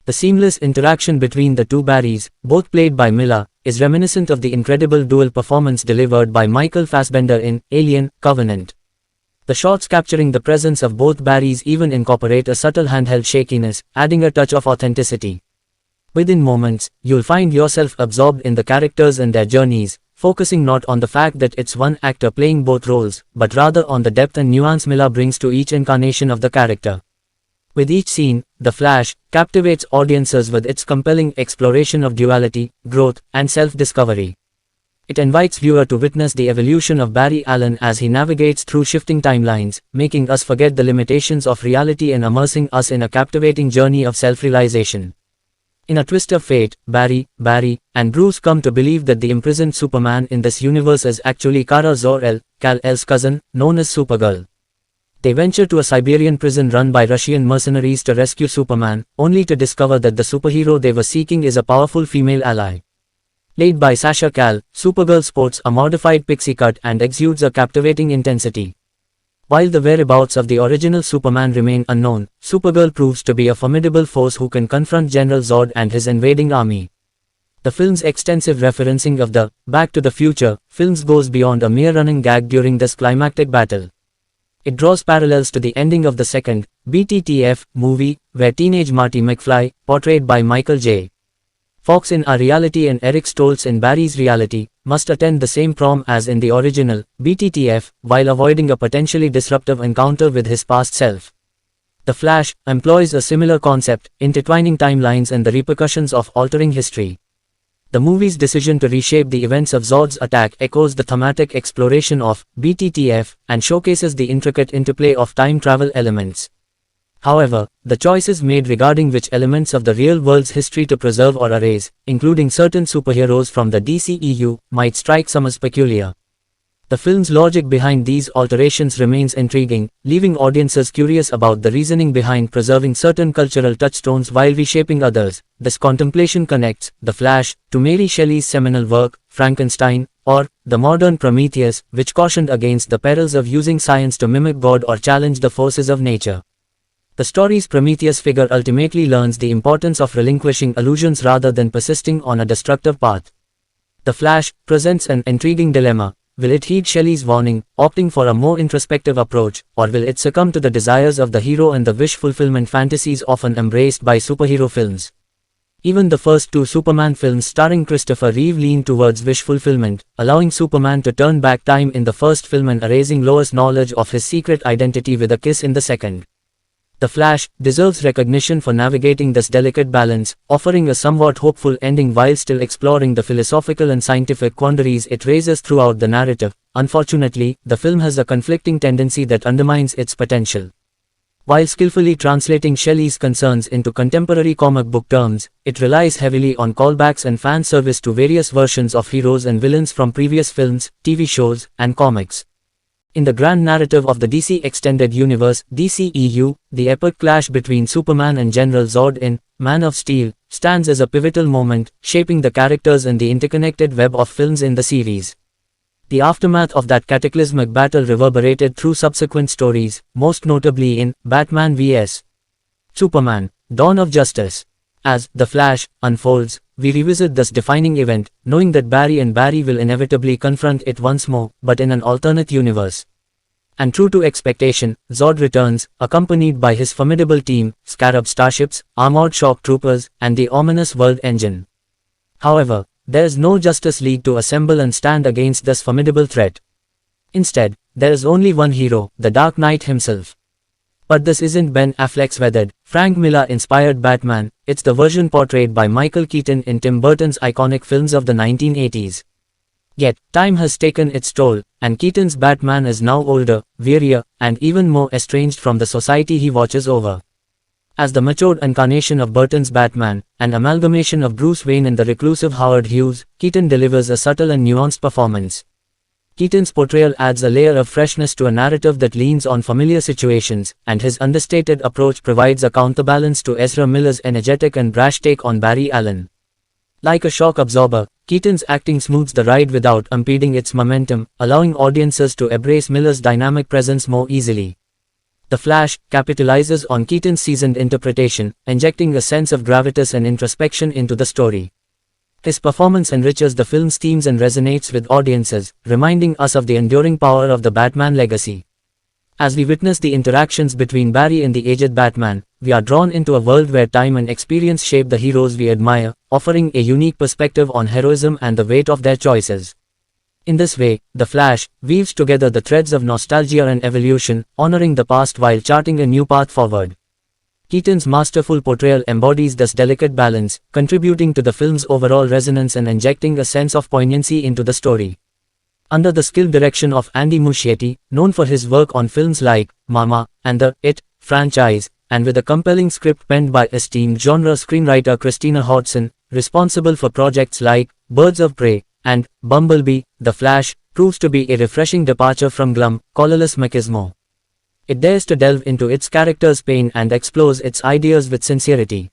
The seamless interaction between the two Barrys, both played by Miller, is reminiscent of the incredible dual performance delivered by Michael Fassbender in Alien: Covenant. The shots capturing the presence of both Barrys even incorporate a subtle handheld shakiness, adding a touch of authenticity. Within moments, you'll find yourself absorbed in the characters and their journeys, focusing not on the fact that it's one actor playing both roles, but rather on the depth and nuance Miller brings to each incarnation of the character. With each scene, The Flash captivates audiences with its compelling exploration of duality, growth, and self-discovery. It invites viewer to witness the evolution of Barry Allen as he navigates through shifting timelines, making us forget the limitations of reality and immersing us in a captivating journey of self-realization. In a twist of fate, Barry, and Bruce come to believe that the imprisoned Superman in this universe is actually Kara Zor-El, Kal-El's cousin, known as Supergirl. They venture to a Siberian prison run by Russian mercenaries to rescue Superman, only to discover that the superhero they were seeking is a powerful female ally. Played by Sasha Calle, Supergirl sports a modified pixie cut and exudes a captivating intensity. While the whereabouts of the original Superman remain unknown, Supergirl proves to be a formidable force who can confront General Zod and his invading army. The film's extensive referencing of the Back to the Future films goes beyond a mere running gag during this climactic battle. It draws parallels to the ending of the second, BTTF, movie, where teenage Marty McFly, portrayed by Michael J. Fox in Our Reality and Eric Stoltz in Barry's Reality, must attend the same prom as in the original, BTTF, while avoiding a potentially disruptive encounter with his past self. The Flash employs a similar concept, intertwining timelines and the repercussions of altering history. The movie's decision to reshape the events of Zod's attack echoes the thematic exploration of BTTF and showcases the intricate interplay of time travel elements. However, the choices made regarding which elements of the real world's history to preserve or erase, including certain superheroes from the DCEU, might strike some as peculiar. The film's logic behind these alterations remains intriguing, leaving audiences curious about the reasoning behind preserving certain cultural touchstones while reshaping others. This contemplation connects The Flash to Mary Shelley's seminal work, Frankenstein, or the modern Prometheus, which cautioned against the perils of using science to mimic God or challenge the forces of nature. The story's Prometheus figure ultimately learns the importance of relinquishing illusions rather than persisting on a destructive path. The Flash presents an intriguing dilemma. Will it heed Shelley's warning, opting for a more introspective approach, or will it succumb to the desires of the hero and the wish-fulfillment fantasies often embraced by superhero films? Even the first two Superman films starring Christopher Reeve lean towards wish fulfillment, allowing Superman to turn back time in the first film and erasing Lois' knowledge of his secret identity with a kiss in the second. The Flash deserves recognition for navigating this delicate balance, offering a somewhat hopeful ending while still exploring the philosophical and scientific quandaries it raises throughout the narrative. Unfortunately, the film has a conflicting tendency that undermines its potential. While skillfully translating Shelley's concerns into contemporary comic book terms, it relies heavily on callbacks and fan service to various versions of heroes and villains from previous films, TV shows, and comics. In the grand narrative of the DC Extended Universe, DCEU, the epic clash between Superman and General Zod in Man of Steel stands as a pivotal moment, shaping the characters and the interconnected web of films in the series. The aftermath of that cataclysmic battle reverberated through subsequent stories, most notably in Batman vs. Superman: Dawn of Justice. As The Flash unfolds, we revisit this defining event, knowing that Barry will inevitably confront it once more, but in an alternate universe. And true to expectation, Zod returns, accompanied by his formidable team, Scarab starships, armored shock troopers, and the ominous World Engine. However, there is no Justice League to assemble and stand against this formidable threat. Instead, there is only one hero, the Dark Knight himself. But this isn't Ben Affleck's weathered, Frank Miller-inspired Batman, it's the version portrayed by Michael Keaton in Tim Burton's iconic films of the 1980s. Yet, time has taken its toll, and Keaton's Batman is now older, wearier, and even more estranged from the society he watches over. As the matured incarnation of Burton's Batman, an amalgamation of Bruce Wayne and the reclusive Howard Hughes, Keaton delivers a subtle and nuanced performance. Keaton's portrayal adds a layer of freshness to a narrative that leans on familiar situations, and his understated approach provides a counterbalance to Ezra Miller's energetic and brash take on Barry Allen. Like a shock absorber, Keaton's acting smooths the ride without impeding its momentum, allowing audiences to embrace Miller's dynamic presence more easily. The Flash capitalizes on Keaton's seasoned interpretation, injecting a sense of gravitas and introspection into the story. His performance enriches the film's themes and resonates with audiences, reminding us of the enduring power of the Batman legacy. As we witness the interactions between Barry and the aged Batman, we are drawn into a world where time and experience shape the heroes we admire, offering a unique perspective on heroism and the weight of their choices. In this way, The Flash weaves together the threads of nostalgia and evolution, honoring the past while charting a new path forward. Keaton's masterful portrayal embodies this delicate balance, contributing to the film's overall resonance and injecting a sense of poignancy into the story. Under the skilled direction of Andy Muschietti, known for his work on films like Mama and the It franchise, and with a compelling script penned by esteemed genre screenwriter Christina Hodson, responsible for projects like Birds of Prey and Bumblebee, The Flash proves to be a refreshing departure from glum, colorless machismo. It dares to delve into its character's pain and explores its ideas with sincerity.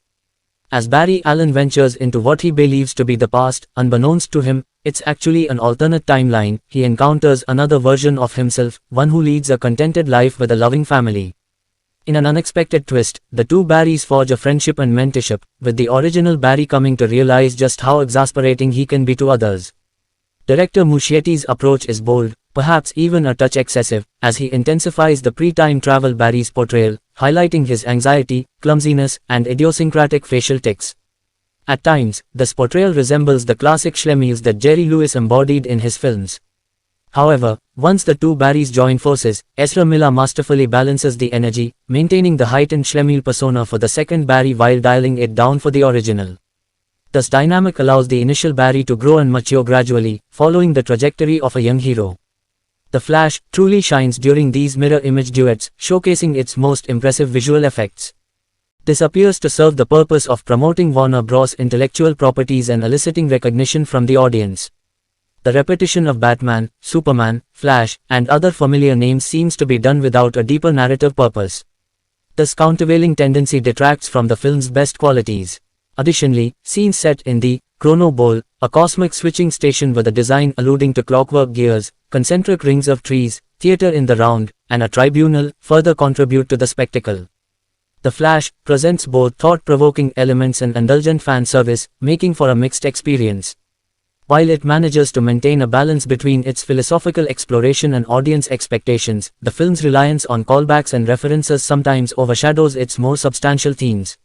As Barry Allen ventures into what he believes to be the past, unbeknownst to him, it's actually an alternate timeline. He encounters another version of himself, one who leads a contented life with a loving family. In an unexpected twist, the two Barrys forge a friendship and mentorship, with the original Barry coming to realize just how exasperating he can be to others. Director Muschietti's approach is bold, perhaps even a touch excessive, as he intensifies the pre-time travel Barry's portrayal, highlighting his anxiety, clumsiness, and idiosyncratic facial tics. At times, this portrayal resembles the classic schlemiels that Jerry Lewis embodied in his films. However, once the two Barrys join forces, Ezra Miller masterfully balances the energy, maintaining the heightened schlemiel persona for the second Barry while dialing it down for the original. This dynamic allows the initial Barry to grow and mature gradually, following the trajectory of a young hero. The Flash truly shines during these mirror image duets, showcasing its most impressive visual effects. This appears to serve the purpose of promoting Warner Bros. Intellectual properties and eliciting recognition from the audience. The repetition of Batman, Superman, Flash, and other familiar names seems to be done without a deeper narrative purpose. This countervailing tendency detracts from the film's best qualities. Additionally, scenes set in the Chrono Bowl, a cosmic switching station with a design alluding to clockwork gears, concentric rings of trees, theater in the round, and a tribunal, further contribute to the spectacle. The Flash presents both thought-provoking elements and indulgent fan service, making for a mixed experience. While it manages to maintain a balance between its philosophical exploration and audience expectations, the film's reliance on callbacks and references sometimes overshadows its more substantial themes.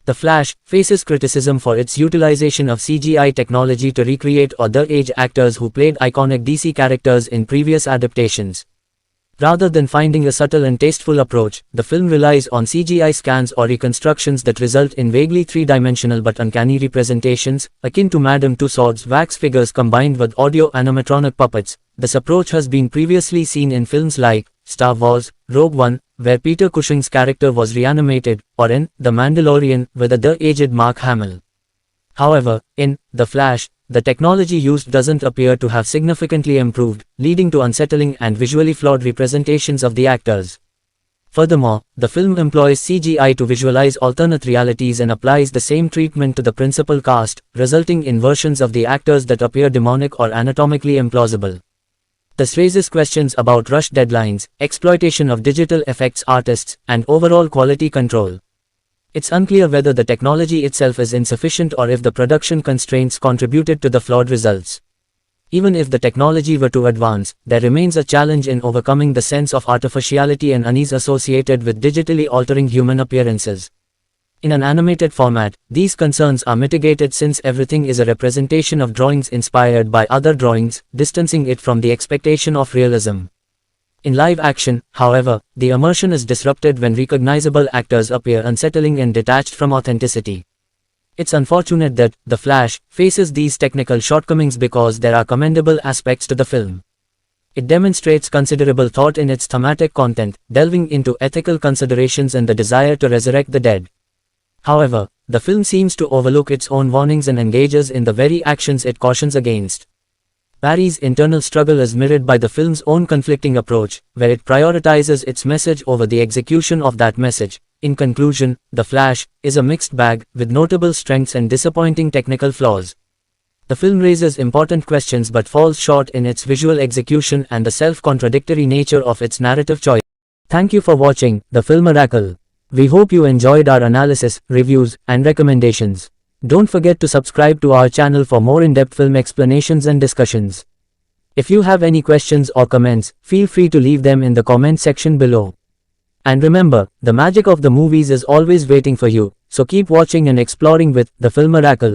The Flash faces criticism for its utilization of CGI technology to recreate other-age actors who played iconic DC characters in previous adaptations. Rather than finding a subtle and tasteful approach, the film relies on CGI scans or reconstructions that result in vaguely three-dimensional but uncanny representations, akin to Madame Tussauds wax figures combined with audio animatronic puppets. This approach has been previously seen in films like Star Wars, Rogue One, where Peter Cushing's character was reanimated, or in The Mandalorian, with the aged Mark Hamill. However, in The Flash, the technology used doesn't appear to have significantly improved, leading to unsettling and visually flawed representations of the actors. Furthermore, the film employs CGI to visualize alternate realities and applies the same treatment to the principal cast, resulting in versions of the actors that appear demonic or anatomically implausible. This raises questions about rushed deadlines, exploitation of digital effects artists, and overall quality control. It's unclear whether the technology itself is insufficient or if the production constraints contributed to the flawed results. Even if the technology were to advance, there remains a challenge in overcoming the sense of artificiality and unease associated with digitally altering human appearances. In an animated format, these concerns are mitigated since everything is a representation of drawings inspired by other drawings, distancing it from the expectation of realism. In live action, however, the immersion is disrupted when recognizable actors appear unsettling and detached from authenticity. It's unfortunate that The Flash faces these technical shortcomings because there are commendable aspects to the film. It demonstrates considerable thought in its thematic content, delving into ethical considerations and the desire to resurrect the dead. However, the film seems to overlook its own warnings and engages in the very actions it cautions against. Barry's internal struggle is mirrored by the film's own conflicting approach, where it prioritizes its message over the execution of that message. In conclusion, The Flash is a mixed bag, with notable strengths and disappointing technical flaws. The film raises important questions but falls short in its visual execution and the self-contradictory nature of its narrative choice. Thank you for watching The Film Miracle. We hope you enjoyed our analysis, reviews, and recommendations. Don't forget to subscribe to our channel for more in-depth film explanations and discussions. If you have any questions or comments, feel free to leave them in the comment section below. And remember, the magic of the movies is always waiting for you, so keep watching and exploring with The Film Miracle.